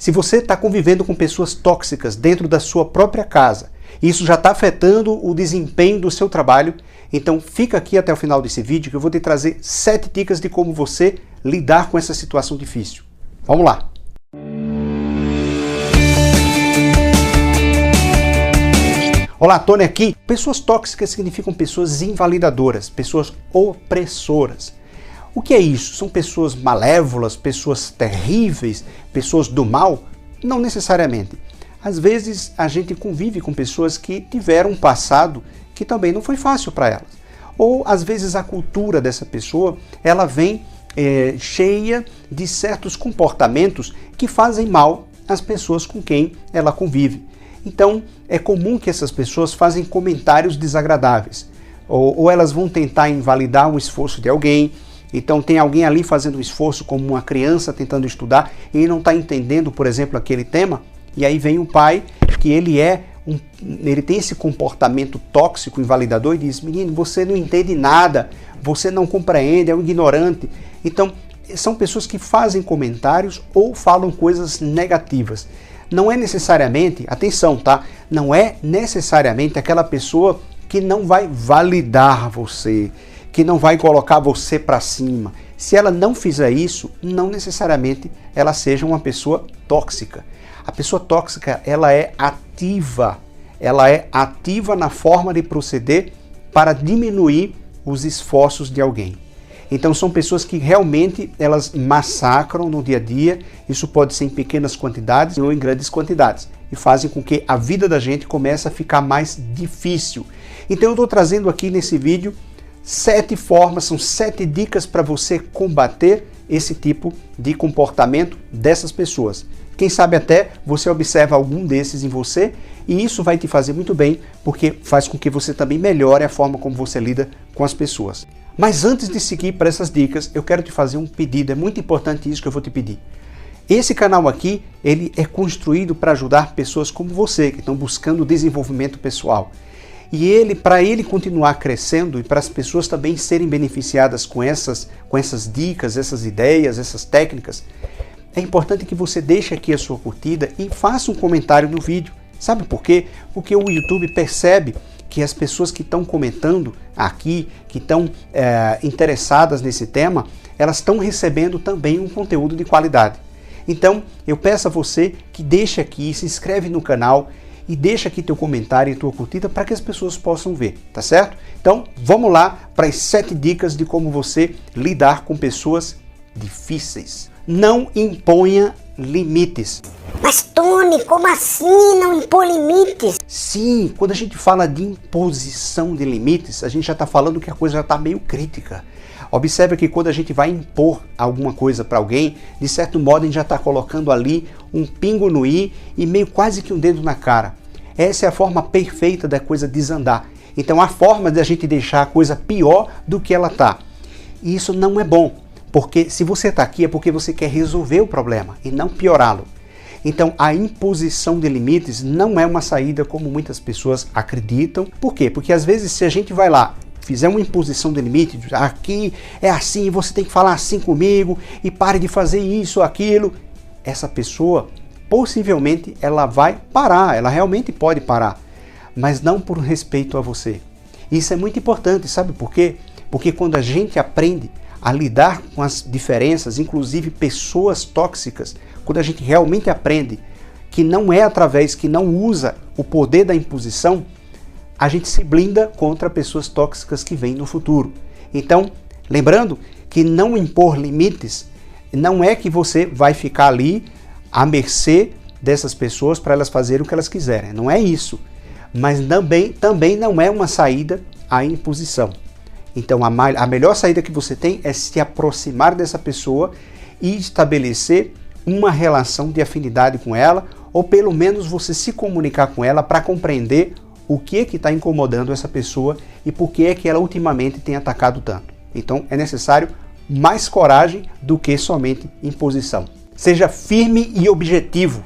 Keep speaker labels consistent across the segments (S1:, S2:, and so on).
S1: Se você está convivendo com pessoas tóxicas dentro da sua própria casa, isso já está afetando o desempenho do seu trabalho, então fica aqui até o final desse vídeo que eu vou te trazer 7 dicas de como você lidar com essa situação difícil. Vamos lá! Olá, Tony aqui. Pessoas tóxicas significam pessoas invalidadoras, pessoas opressoras. O que é isso? São pessoas malévolas, pessoas terríveis, pessoas do mal? Não necessariamente. Às vezes a gente convive com pessoas que tiveram um passado que também não foi fácil para elas. Ou às vezes a cultura dessa pessoa, ela vem cheia de certos comportamentos que fazem mal às pessoas com quem ela convive. Então é comum que essas pessoas façam comentários desagradáveis. Ou elas vão tentar invalidar o esforço de alguém. Então tem alguém ali fazendo um esforço como uma criança tentando estudar e não está entendendo, por exemplo, aquele tema. E aí vem o pai, que ele tem esse comportamento tóxico, invalidador, e diz: menino, você não entende nada, você não compreende, é um ignorante. Então são pessoas que fazem comentários ou falam coisas negativas. Não é necessariamente, atenção, tá? Não é necessariamente aquela pessoa que não vai validar você, que não vai colocar você para cima. Se ela não fizer isso, não necessariamente ela seja uma pessoa tóxica. A pessoa tóxica, ela é ativa na forma de proceder para diminuir os esforços de alguém. Então são pessoas que realmente elas massacram no dia a dia, isso pode ser em pequenas quantidades ou em grandes quantidades, e fazem com que a vida da gente comece a ficar mais difícil. Então eu estou trazendo aqui nesse vídeo 7 formas, são 7 dicas para você combater esse tipo de comportamento dessas pessoas. Quem sabe até você observa algum desses em você e isso vai te fazer muito bem, porque faz com que você também melhore a forma como você lida com as pessoas. Mas antes de seguir para essas dicas, eu quero te fazer um pedido, é muito importante isso que eu vou te pedir. Esse canal aqui, ele é construído para ajudar pessoas como você, que estão buscando desenvolvimento pessoal. E para ele continuar crescendo e para as pessoas também serem beneficiadas com essas dicas, essas ideias, essas técnicas, é importante que você deixe aqui a sua curtida e faça um comentário no vídeo. Sabe por quê? Porque o YouTube percebe que as pessoas que estão comentando aqui, que estão interessadas nesse tema, elas estão recebendo também um conteúdo de qualidade. Então, eu peço a você que deixe aqui, se inscreve no canal, e deixa aqui teu comentário e tua curtida para que as pessoas possam ver, tá certo? Então, vamos lá para as 7 dicas de como você lidar com pessoas difíceis. Não imponha limites.
S2: Mas Tony, como assim não impor limites?
S1: Sim, quando a gente fala de imposição de limites, a gente já está falando que a coisa já está meio crítica. Observe que quando a gente vai impor alguma coisa para alguém, de certo modo a gente já está colocando ali um pingo no i e meio quase que um dedo na cara. Essa é a forma perfeita da coisa desandar. Então a forma de a gente deixar a coisa pior do que ela está. E isso não é bom, porque se você está aqui é porque você quer resolver o problema e não piorá-lo. Então a imposição de limites não é uma saída como muitas pessoas acreditam. Por quê? Porque às vezes se a gente vai lá, fizer uma imposição de limite, aqui é assim, você tem que falar assim comigo e pare de fazer isso ou aquilo, essa pessoa possivelmente ela vai parar, ela realmente pode parar, mas não por respeito a você. Isso é muito importante, sabe por quê? Porque quando a gente aprende a lidar com as diferenças, inclusive pessoas tóxicas, quando a gente realmente aprende que não é através, que não usa o poder da imposição, a gente se blinda contra pessoas tóxicas que vêm no futuro. Então, lembrando que não impor limites não é que você vai ficar ali à mercê dessas pessoas para elas fazerem o que elas quiserem. Não é isso. Mas também não é uma saída à imposição. Então, a melhor saída que você tem é se aproximar dessa pessoa e estabelecer uma relação de afinidade com ela, ou pelo menos você se comunicar com ela para compreender o que é que está incomodando essa pessoa e por que é que ela ultimamente tem atacado tanto. Então é necessário mais coragem do que somente imposição. Seja firme e objetivo.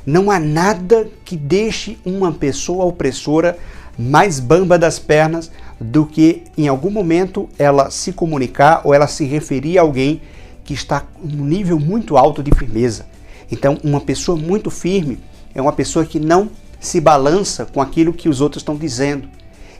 S1: Não há nada que deixe uma pessoa opressora mais bamba das pernas do que em algum momento ela se comunicar ou ela se referir a alguém que está em um nível muito alto de firmeza. Então, uma pessoa muito firme é uma pessoa que não se balança com aquilo que os outros estão dizendo.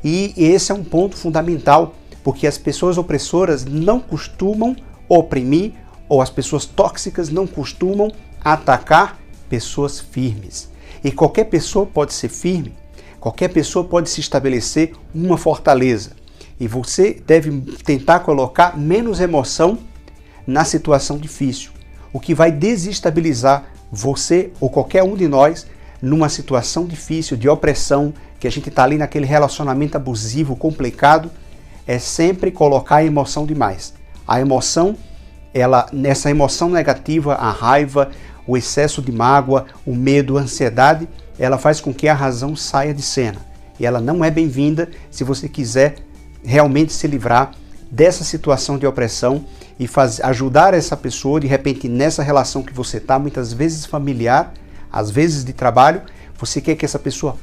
S1: E esse é um ponto fundamental, porque as pessoas opressoras não costumam oprimir, ou as pessoas tóxicas não costumam atacar pessoas firmes. E qualquer pessoa pode ser firme, qualquer pessoa pode se estabelecer uma fortaleza. E você deve tentar colocar menos emoção na situação difícil, o que vai desestabilizar você ou qualquer um de nós numa situação difícil, de opressão, que a gente está ali naquele relacionamento abusivo, complicado, é sempre colocar a emoção demais. A emoção, nessa emoção negativa, a raiva, o excesso de mágoa, o medo, a ansiedade, ela faz com que a razão saia de cena. E ela não é bem-vinda se você quiser realmente se livrar dessa situação de opressão e ajudar essa pessoa, de repente, nessa relação que você está, muitas vezes familiar, às vezes de trabalho, você quer que essa pessoa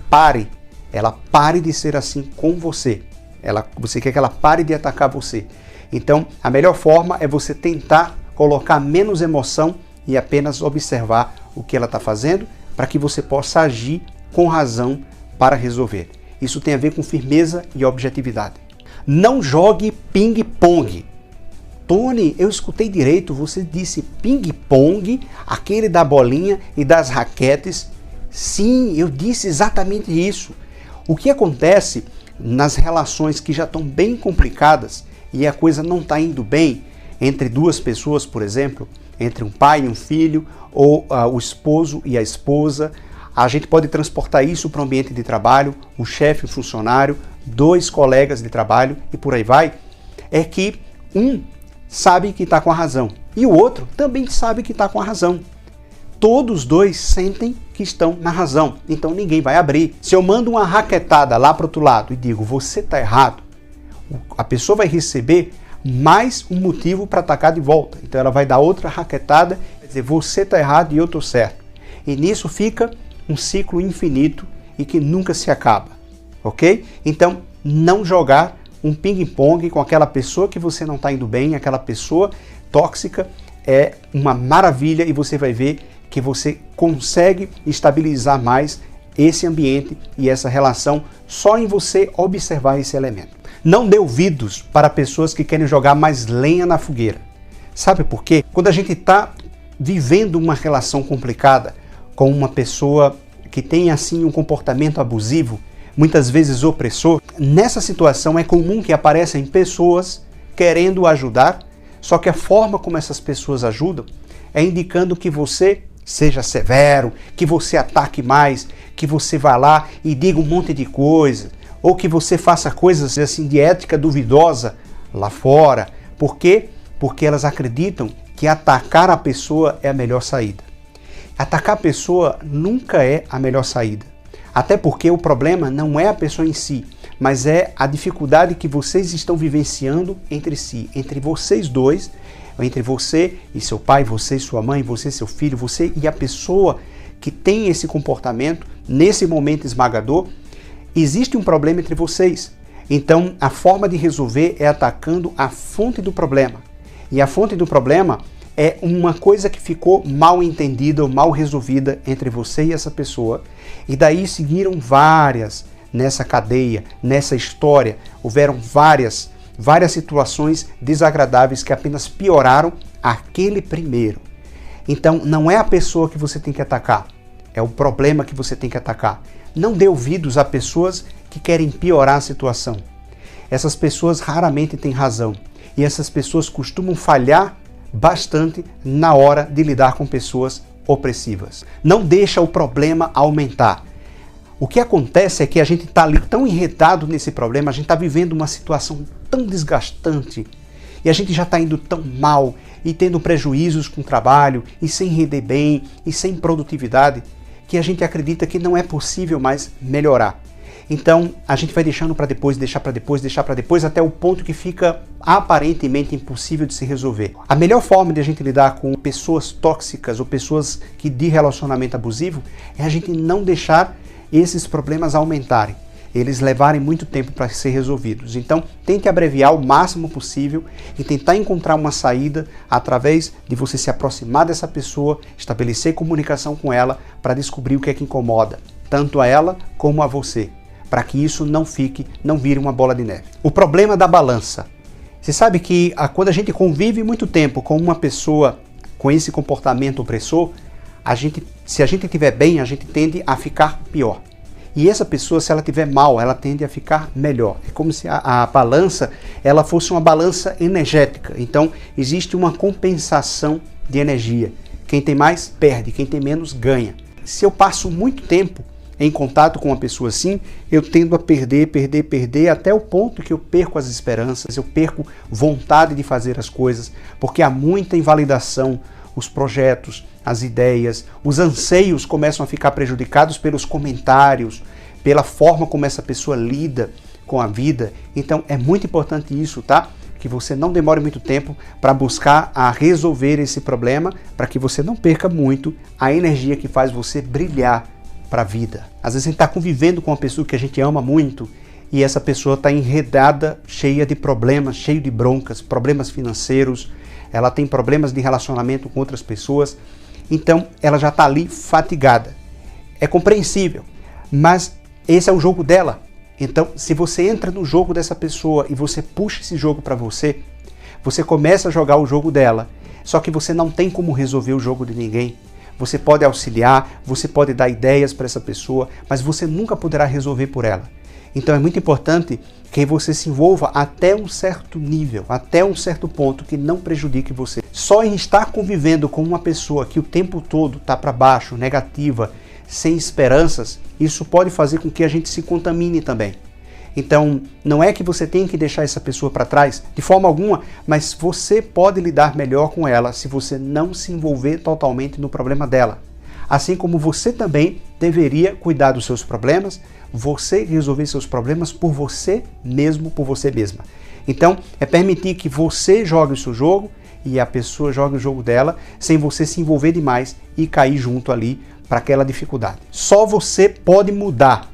S1: ela pare de ser assim com você. Você quer que ela pare de atacar você. Então, a melhor forma é você tentar colocar menos emoção e apenas observar o que ela está fazendo para que você possa agir com razão para resolver. Isso tem a ver com firmeza e objetividade. Não jogue ping-pong. Tony, eu escutei direito, você disse ping-pong, aquele da bolinha e das raquetes. Sim, eu disse exatamente isso. O que acontece nas relações que já estão bem complicadas e a coisa não está indo bem, entre duas pessoas, por exemplo, entre um pai e um filho, ou o esposo e a esposa, a gente pode transportar isso para o ambiente de trabalho, o chefe, o funcionário, dois colegas de trabalho e por aí vai, é que um sabe que está com a razão e o outro também sabe que está com a razão. Todos dois sentem que estão na razão, então ninguém vai abrir. Se eu mando uma raquetada lá para o outro lado e digo, você está errado, a pessoa vai receber mais um motivo para atacar de volta. Então ela vai dar outra raquetada, quer dizer, você está errado e eu estou certo. E nisso fica um ciclo infinito e que nunca se acaba, ok? Então, não jogar um ping-pong com aquela pessoa que você não está indo bem, aquela pessoa tóxica, é uma maravilha e você vai ver que você consegue estabilizar mais esse ambiente e essa relação só em você observar esse elemento. Não dê ouvidos para pessoas que querem jogar mais lenha na fogueira. Sabe por quê? Quando a gente está vivendo uma relação complicada com uma pessoa que tem assim um comportamento abusivo, muitas vezes opressor, nessa situação é comum que apareçam pessoas querendo ajudar, só que a forma como essas pessoas ajudam é indicando que você seja severo, que você ataque mais, que você vá lá e diga um monte de coisa, ou que você faça coisas assim de ética duvidosa lá fora. Por quê? Porque elas acreditam que atacar a pessoa é a melhor saída. Atacar a pessoa nunca é a melhor saída. Até porque o problema não é a pessoa em si, mas é a dificuldade que vocês estão vivenciando entre si, entre vocês dois, entre você e seu pai, você e sua mãe, você e seu filho, você e a pessoa que tem esse comportamento, nesse momento esmagador, existe um problema entre vocês. Então, a forma de resolver é atacando a fonte do problema. E a fonte do problema é uma coisa que ficou mal entendida ou mal resolvida entre você e essa pessoa. E daí seguiram várias nessa cadeia, nessa história. Houveram várias situações desagradáveis que apenas pioraram aquele primeiro. Então, não é a pessoa que você tem que atacar, é o problema que você tem que atacar. Não dê ouvidos a pessoas que querem piorar a situação. Essas pessoas raramente têm razão e essas pessoas costumam falhar bastante na hora de lidar com pessoas opressivas. Não deixa o problema aumentar. O que acontece é que a gente está ali tão enredado nesse problema, a gente está vivendo uma situação tão desgastante e a gente já está indo tão mal e tendo prejuízos com o trabalho e sem render bem e sem produtividade que a gente acredita que não é possível mais melhorar. Então a gente vai deixando para depois, deixar para depois, até o ponto que fica aparentemente impossível de se resolver. A melhor forma de a gente lidar com pessoas tóxicas ou pessoas que de relacionamento abusivo é a gente não deixar esses problemas aumentarem. eles levarem muito tempo para ser resolvidos. Então, tente abreviar o máximo possível e tentar encontrar uma saída através de você se aproximar dessa pessoa, estabelecer comunicação com ela para descobrir o que é que incomoda, tanto a ela como a você, para que isso não vire uma bola de neve. O problema da balança. Você sabe que quando a gente convive muito tempo com uma pessoa com esse comportamento opressor, se a gente estiver bem, a gente tende a ficar pior. E essa pessoa, se ela estiver mal, ela tende a ficar melhor. É como se a balança ela fosse uma balança energética. Então, existe uma compensação de energia. Quem tem mais, perde. Quem tem menos, ganha. Se eu passo muito tempo em contato com uma pessoa assim, eu tendo a perder, até o ponto que eu perco as esperanças, eu perco vontade de fazer as coisas, porque há muita invalidação. Os projetos, as ideias, os anseios começam a ficar prejudicados pelos comentários, pela forma como essa pessoa lida com a vida. Então é muito importante isso, tá? Que você não demore muito tempo para buscar a resolver esse problema, para que você não perca muito a energia que faz você brilhar para a vida. Às vezes a gente está convivendo com uma pessoa que a gente ama muito e essa pessoa está enredada, cheia de problemas, cheia de broncas, problemas financeiros, ela tem problemas de relacionamento com outras pessoas, então ela já está ali fatigada. É compreensível, mas esse é o jogo dela. Então, se você entra no jogo dessa pessoa e você puxa esse jogo para você, você começa a jogar o jogo dela, só que você não tem como resolver o jogo de ninguém. Você pode auxiliar, você pode dar ideias para essa pessoa, mas você nunca poderá resolver por ela. Então é muito importante que você se envolva até um certo nível, até um certo ponto que não prejudique você. Só em estar convivendo com uma pessoa que o tempo todo está para baixo, negativa, sem esperanças, isso pode fazer com que a gente se contamine também. Então, não é que você tem que deixar essa pessoa para trás, de forma alguma, mas você pode lidar melhor com ela se você não se envolver totalmente no problema dela. Assim como você também deveria cuidar dos seus problemas, você resolver seus problemas por você mesmo, por você mesma. Então, é permitir que você jogue o seu jogo e a pessoa jogue o jogo dela, sem você se envolver demais e cair junto ali para aquela dificuldade. Só você pode mudar.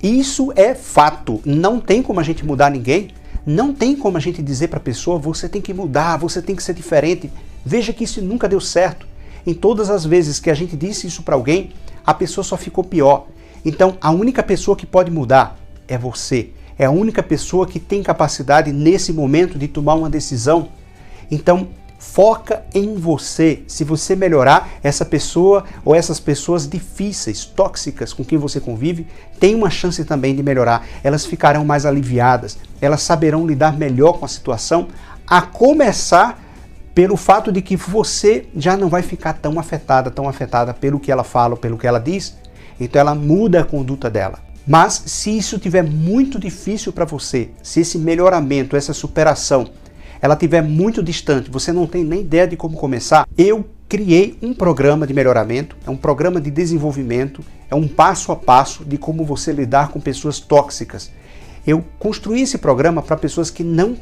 S1: Isso é fato. Não tem como a gente mudar ninguém. Não tem como a gente dizer para a pessoa, você tem que mudar, você tem que ser diferente. Veja que isso nunca deu certo. Em todas as vezes que a gente disse isso para alguém, a pessoa só ficou pior. Então, a única pessoa que pode mudar é você. É a única pessoa que tem capacidade nesse momento de tomar uma decisão. Então, foca em você. Se você melhorar, essa pessoa ou essas pessoas difíceis, tóxicas com quem você convive, tem uma chance também de melhorar. Elas ficarão mais aliviadas, elas saberão lidar melhor com a situação, a começar pelo fato de que você já não vai ficar tão afetada pelo que ela fala, pelo que ela diz. Então ela muda a conduta dela. Mas se isso estiver muito difícil para você, se esse melhoramento, essa superação, ela estiver muito distante, você não tem nem ideia de como começar, eu criei um programa de melhoramento, é um programa de desenvolvimento, é um passo a passo de como você lidar com pessoas tóxicas. Eu construí esse programa para pessoas que não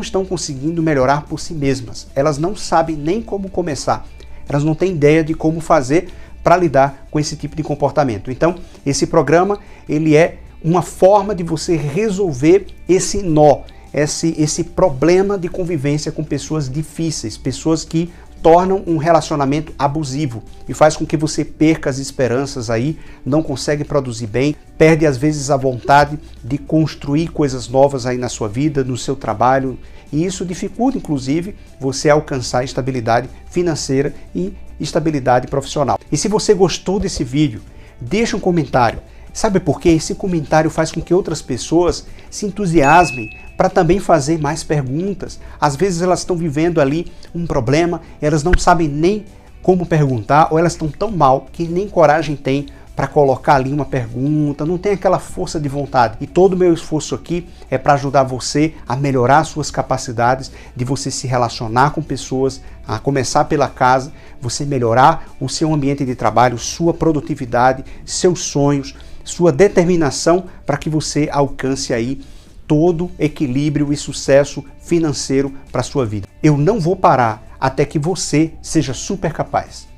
S1: estão conseguindo melhorar por si mesmas. Elas não sabem nem como começar, elas não têm ideia de como fazer para lidar com esse tipo de comportamento. Então, esse programa, ele é uma forma de você resolver esse nó, esse problema de convivência com pessoas difíceis, pessoas que tornam um relacionamento abusivo e faz com que você perca as esperanças aí, não consegue produzir bem, perde às vezes a vontade de construir coisas novas aí na sua vida, no seu trabalho, e isso dificulta inclusive você alcançar estabilidade financeira e estabilidade profissional. E se você gostou desse vídeo, deixa um comentário. Sabe por quê? Esse comentário faz com que outras pessoas se entusiasmem para também fazer mais perguntas. Às vezes elas estão vivendo ali um problema, elas não sabem nem como perguntar, ou elas estão tão mal que nem coragem tem para colocar ali uma pergunta, não tem aquela força de vontade. E todo o meu esforço aqui é para ajudar você a melhorar suas capacidades de você se relacionar com pessoas, a começar pela casa, você melhorar o seu ambiente de trabalho, sua produtividade, seus sonhos, sua determinação para que você alcance aí todo equilíbrio e sucesso financeiro para a sua vida. Eu não vou parar até que você seja super capaz.